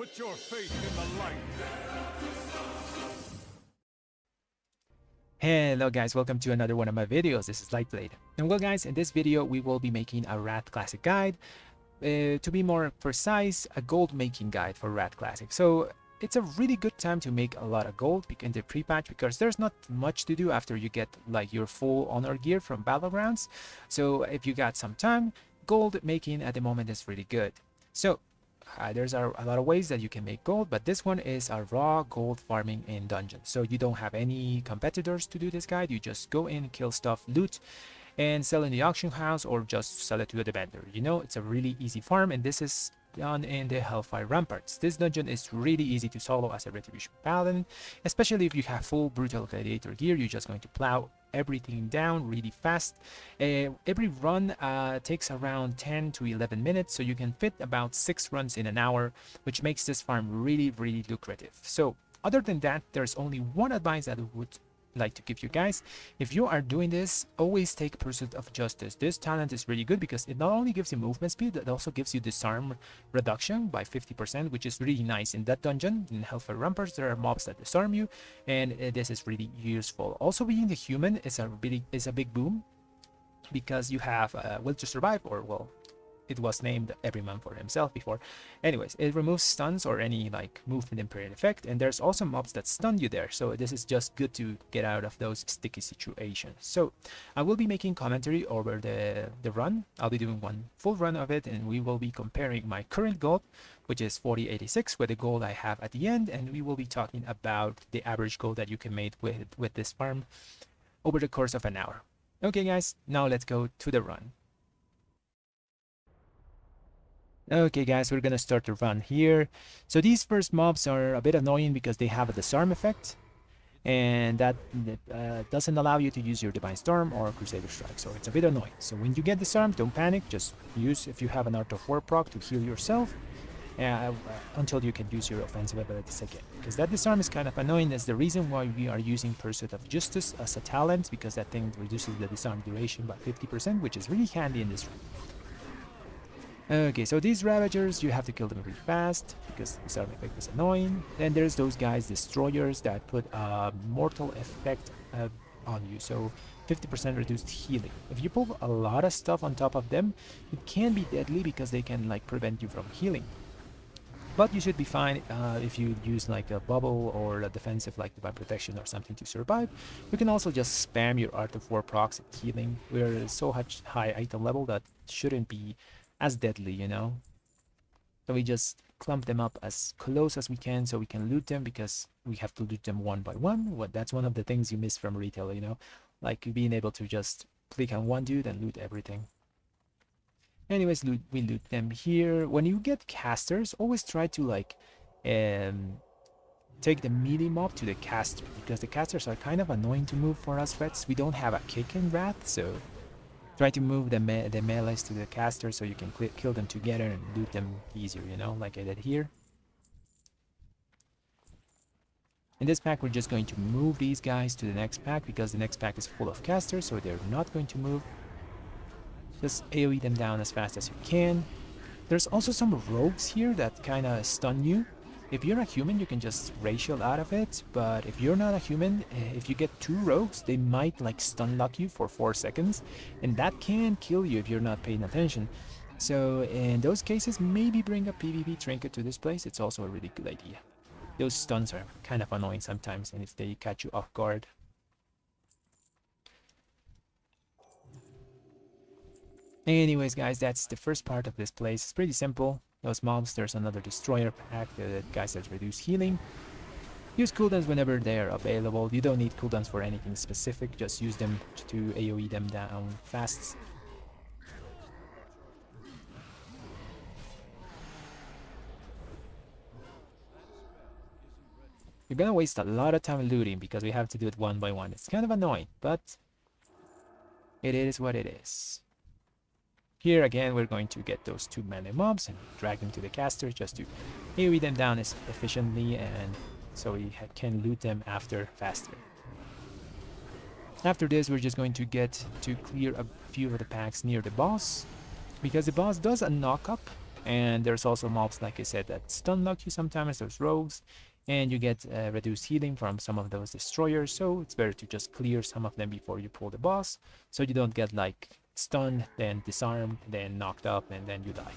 Put your faith in the light. Hello guys, welcome to another one of my videos. This is Lightblade. And well guys, in this video we will be making a Rat Classic guide. To be more precise, a gold making guide for Rat Classic. So it's a really good time to make a lot of gold in the pre-patch because there's not much to do after you get like your full honor gear from Battlegrounds. So if you got some time, gold making at the moment is really good. So there's a lot of ways that you can make gold, but this one is a raw gold farming in dungeons. So you don't have any competitors to do this guide. You just go in, kill stuff, loot, and sell in the auction house or just sell it to the vendor. You know, it's a really easy farm, and this is done in the Hellfire Ramparts. This dungeon is really easy to solo as a Retribution Paladin, especially if you have full Brutal Gladiator gear. You're just going to plow everything down really fast. Every run takes around 10 to 11 minutes, so you can fit about 6 runs in an hour, which makes this farm really lucrative. So other than that, there's only one advice that I would like to give you guys. If you are doing this, always take Pursuit of Justice. This talent is really good because it not only gives you movement speed, it also gives you disarm reduction by 50%, which is really nice in that dungeon. In Hellfire Ramparts, there are mobs that disarm you, and this is really useful. Also, being a human is a big boom because you have Will to Survive, or well, it was named Everyman for himself before. Anyways, it removes stuns or any like movement impaired effect, and there's also mobs that stun you there, so this is just good to get out of those sticky situations. So I will be making commentary over the run. I'll be doing one full run of it, and we will be comparing my current gold, which is 4086, with the gold I have at the end, and we will be talking about the average gold that you can make with this farm over the course of an hour. Okay guys, now let's go to the run. Okay guys, we're gonna start the run here. So these first mobs are a bit annoying because they have a disarm effect, and that doesn't allow you to use your Divine Storm or Crusader Strike, so it's a bit annoying. So when you get disarmed, don't panic, just use, if you have an Art of War proc, to heal yourself until you can use your offensive abilities again, because that disarm is kind of annoying. That's the reason why we are using Pursuit of Justice as a talent, because that thing reduces the disarm duration by 50%, which is really handy in this run. Okay, so these Ravagers, you have to kill them really fast because the disarm effect is annoying. Then there's those guys, Destroyers, that put a mortal effect on you, so 50% reduced healing. If you pull a lot of stuff on top of them, it can be deadly because they can like prevent you from healing. But you should be fine if you use like a bubble or a defensive like Divine Protection or something to survive. You can also just spam your Art of War procs at healing. We're so much high item level that shouldn't be as deadly, you know. So we just clump them up as close as we can so we can loot them, because we have to loot them one by one. That's one of the things you miss from retail, you know, like being able to just click on one dude and loot everything. Anyways, we loot them here. When you get casters, always try to like take the melee mob to the caster, because the casters are kind of annoying to move for us Rets. We don't have a kick in Wrath, so try to move the melees to the caster so you can kill them together and loot them easier, you know, like I did here. In this pack, we're just going to move these guys to the next pack because the next pack is full of casters, so they're not going to move. Just AoE them down as fast as you can. There's also some rogues here that kind of stun you. If you're a human, you can just racial out of it, but if you're not a human, if you get 2 rogues, they might like stun lock you for 4 seconds, and that can kill you if you're not paying attention. So in those cases, maybe bring a PvP trinket to this place. It's also a really good idea. Those stuns are kind of annoying sometimes, and if they catch you off guard. Anyways guys, that's the first part of this place. It's pretty simple. Those mobs, there's another Destroyer pack, the guys that reduce healing. Use cooldowns whenever they are available. You don't need cooldowns for anything specific, just use them to AoE them down fast. You're gonna waste a lot of time looting because we have to do it one by one. It's kind of annoying, but it is what it is. Here again, we're going to get those 2 melee mobs and drag them to the caster just to AoE them down as efficiently, and so we can loot them after faster. After this, we're just going to get to clear a few of the packs near the boss, because the boss does a knock up And there's also mobs, like I said, that stun lock you sometimes. There's rogues, and you get reduced healing from some of those destroyers. So it's better to just clear some of them before you pull the boss, so you don't get like stunned, then disarmed, then knocked up, and then you die.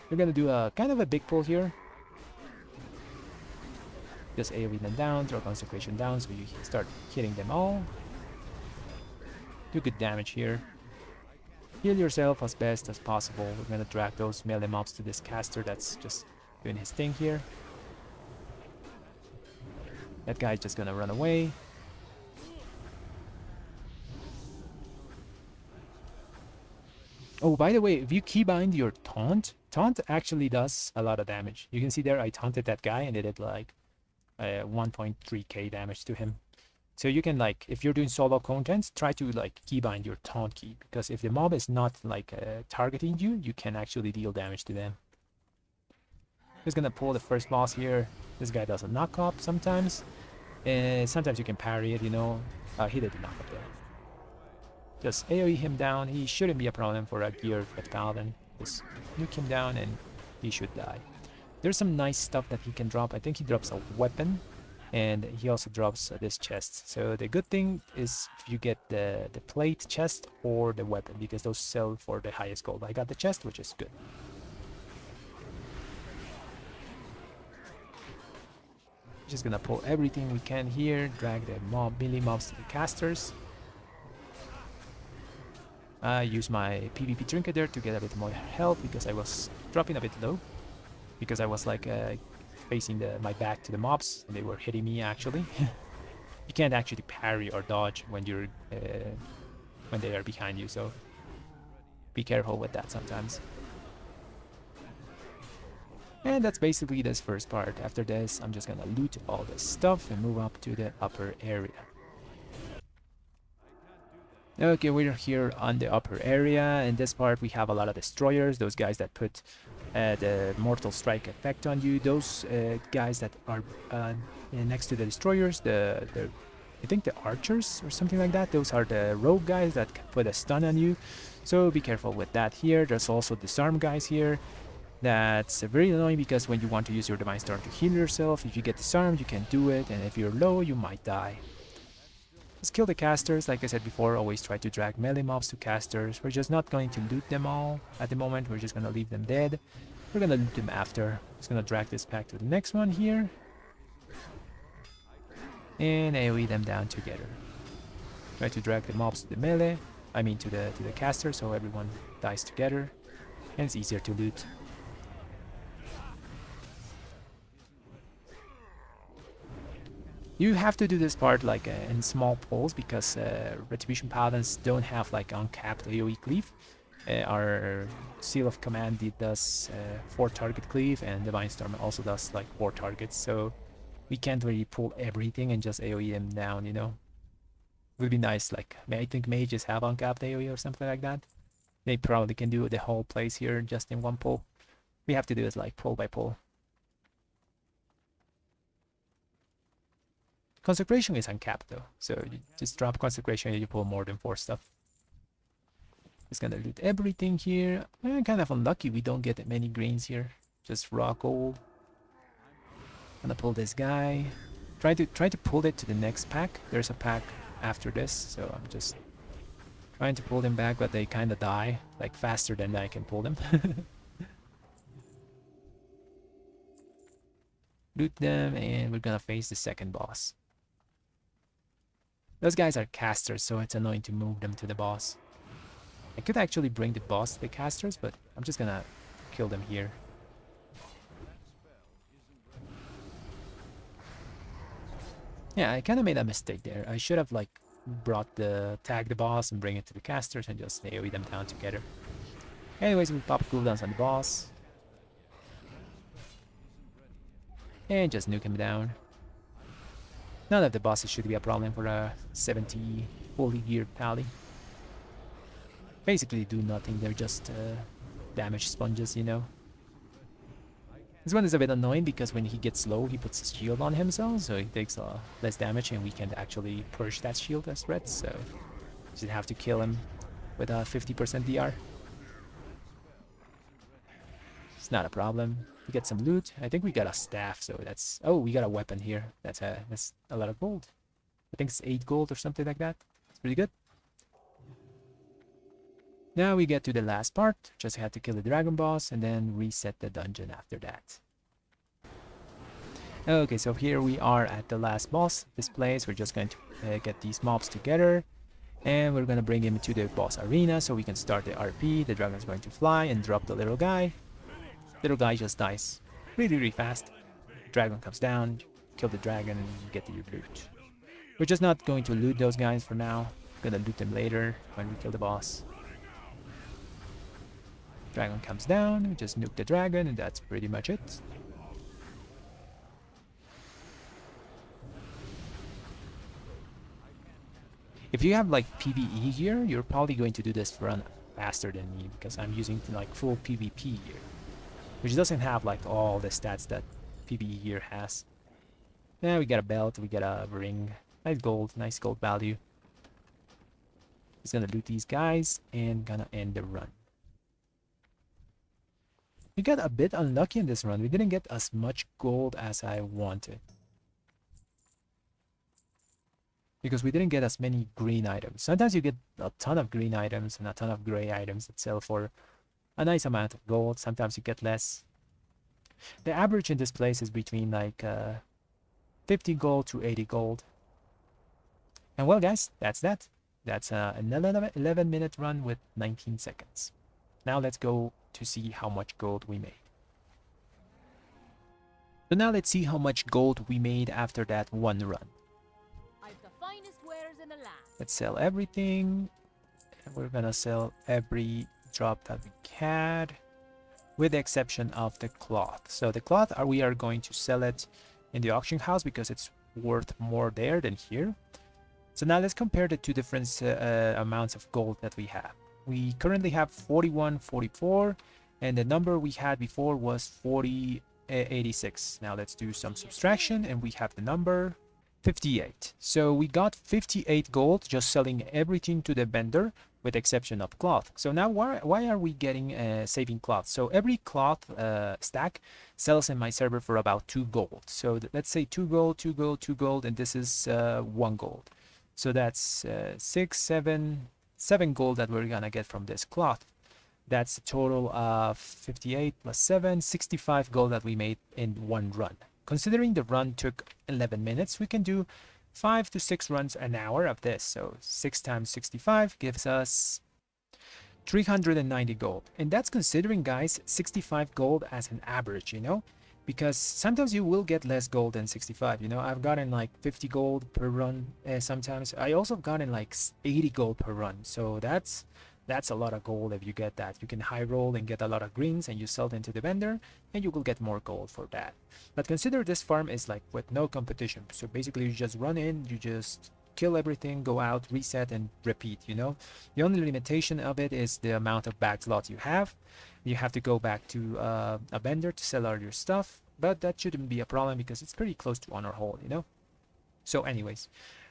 We're gonna do a kind of a big pull here. Just AoE them down, throw Consecration down, so you start hitting them all. Do good damage here. Heal yourself as best as possible. We're gonna drag those melee mobs to this caster that's just doing his thing here. That guy's just gonna run away. Oh, by the way, if you keybind your taunt actually does a lot of damage. You can see there I taunted that guy and it did like 1.3k damage to him. So you can, like, if you're doing solo content, try to like keybind your taunt key, because if the mob is not like targeting you, you can actually deal damage to them. Just gonna pull the first boss here. This guy does a knock up sometimes, and sometimes you can parry it, you know. He did the knock up there. Just AoE him down. He shouldn't be a problem for a geared Ret Paladin. Just nuke him down and he should die. There's some nice stuff that he can drop. I think he drops a weapon, and he also drops this chest. So the good thing is if you get the plate chest or the weapon, because those sell for the highest gold. I got the chest, which is good. Just gonna pull everything we can here, drag the melee mobs to the casters. I use my PvP trinket there to get a bit more health, because I was dropping a bit low, because I was like facing my back to the mobs and they were hitting me actually. You can't actually parry or dodge when you're when they are behind you, so be careful with that sometimes. And that's basically this first part. After this, I'm just gonna loot all this stuff and move up to the upper area. Okay, we're here on the upper area. In this part, we have a lot of destroyers, those guys that put the mortal strike effect on you. Those guys that are next to the destroyers, I think the archers or something like that. Those are the rogue guys that can put a stun on you. So be careful with that here. There's also disarm guys here. That's very annoying, because when you want to use your Divine Storm to heal yourself, if you get disarmed, you can't do it, and if you're low, you might die. Let's kill the casters. Like I said before, always try to drag melee mobs to casters. We're just not going to loot them all at the moment. We're just going to leave them dead. We're going to loot them after. Just going to drag this back to the next one here. And AoE them down together. Try to drag the mobs to the melee. I mean to the caster, so everyone dies together. And it's easier to loot. You have to do this part like in small pulls, because Retribution Paladins don't have like uncapped AoE cleave. Our Seal of Command does 4 target cleave, and Divine Storm also does like 4 targets, so we can't really pull everything and just AoE them down, you know. It would be nice, like, I think mages have uncapped AoE or something like that. They probably can do the whole place here just in one pull. We have to do it like pull by pull. Consecration is uncapped though, so you just drop Consecration and you pull more than 4 stuff. Just gonna loot everything here. I'm kind of unlucky we don't get that many greens here. Just raw gold. Gonna pull this guy. Try to pull it to the next pack. There's a pack after this, so I'm just trying to pull them back, but they kind of die like faster than I can pull them. Loot them, and we're gonna face the second boss. Those guys are casters, so it's annoying to move them to the boss. I could actually bring the boss to the casters, but I'm just gonna kill them here. Yeah, I kind of made a mistake there. I should have like tag the boss and bring it to the casters and just AoE them down together. Anyways, we pop cooldowns on the boss. And just nuke him down. None of the bosses should be a problem for a 70 fully geared pally. Basically do nothing, they're just damage sponges, you know. This one is a bit annoying because when he gets low, he puts a shield on himself, so he takes less damage, and we can actually purge that shield as Rets, so you just have to kill him with a 50% DR. It's not a problem. We get some loot. I think we got a staff, so that's... Oh, we got a weapon here. That's a lot of gold. I think it's 8 gold or something like that. It's pretty good. Now we get to the last part. Just had to kill the dragon boss and then reset the dungeon after that. Okay, so here we are at the last boss. This place, we're just going to get these mobs together. And we're going to bring him to the boss arena so we can start the RP. The dragon's going to fly and drop the little guy. Little guy just dies really fast. Dragon comes down, kill the dragon, and you get your loot. We're just not going to loot those guys for now. We're going to loot them later when we kill the boss. Dragon comes down, we just nuke the dragon, and that's pretty much it. If you have like PvE gear, you're probably going to do this run faster than me because I'm using like full PvP gear, which doesn't have like all the stats that PvE gear has. Yeah, we got a belt, we got a ring, nice gold value. He's gonna loot these guys and gonna end the run. We got a bit unlucky in this run. We didn't get as much gold as I wanted, because we didn't get as many green items. Sometimes you get a ton of green items and a ton of gray items that sell for a nice amount of gold. Sometimes you get less. The average in this place is between like 50 gold to 80 gold. And well guys, that's that. That's an 11-minute run with 19 seconds. Now let's go to see how much gold we made. So now let's see how much gold we made after that one run. Let's sell everything. And we're gonna sell every drop that we had, with the exception of the cloth. So the cloth, we are going to sell it in the auction house because it's worth more there than here. So now let's compare the two different amounts of gold that we have. We currently have 41, 44, and the number we had before was 86. Now let's do some subtraction, and we have the number 58. So we got 58 gold just selling everything to the vendor, with the exception of cloth. So now why are we getting saving cloth? So every cloth stack sells in my server for about 2 gold. So let's say 2 gold, 2 gold, 2 gold, and this is 1 gold. So that's 7 gold that we're gonna get from this cloth. That's a total of 58 plus 7, 65 gold that we made in one run. Considering the run took 11 minutes, we can do 5 to 6 runs an hour of this. So 6 times 65 gives us 390 gold. And that's considering, guys, 65 gold as an average, you know? Because sometimes you will get less gold than 65, you know? I've gotten like 50 gold per run sometimes. I also gotten like 80 gold per run. So that's a lot of gold if you get that. You can high roll and get a lot of greens and you sell them to the vendor and you will get more gold for that. But consider this farm is like with no competition. So basically you just run in, you just kill everything, go out, reset and repeat, you know. The only limitation of it is the amount of bag slots you have. You have to go back to a vendor to sell all your stuff, but that shouldn't be a problem because it's pretty close to honor hole, you know. So anyways,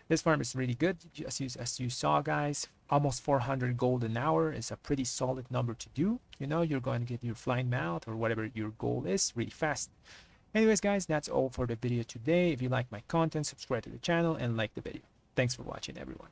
this farm is really good. As you saw, guys, almost 400 gold an hour is a pretty solid number to do. You know, you're going to get your flying mount or whatever your goal is really fast. Anyways, guys, that's all for the video today. If you like my content, subscribe to the channel and like the video. Thanks for watching, everyone.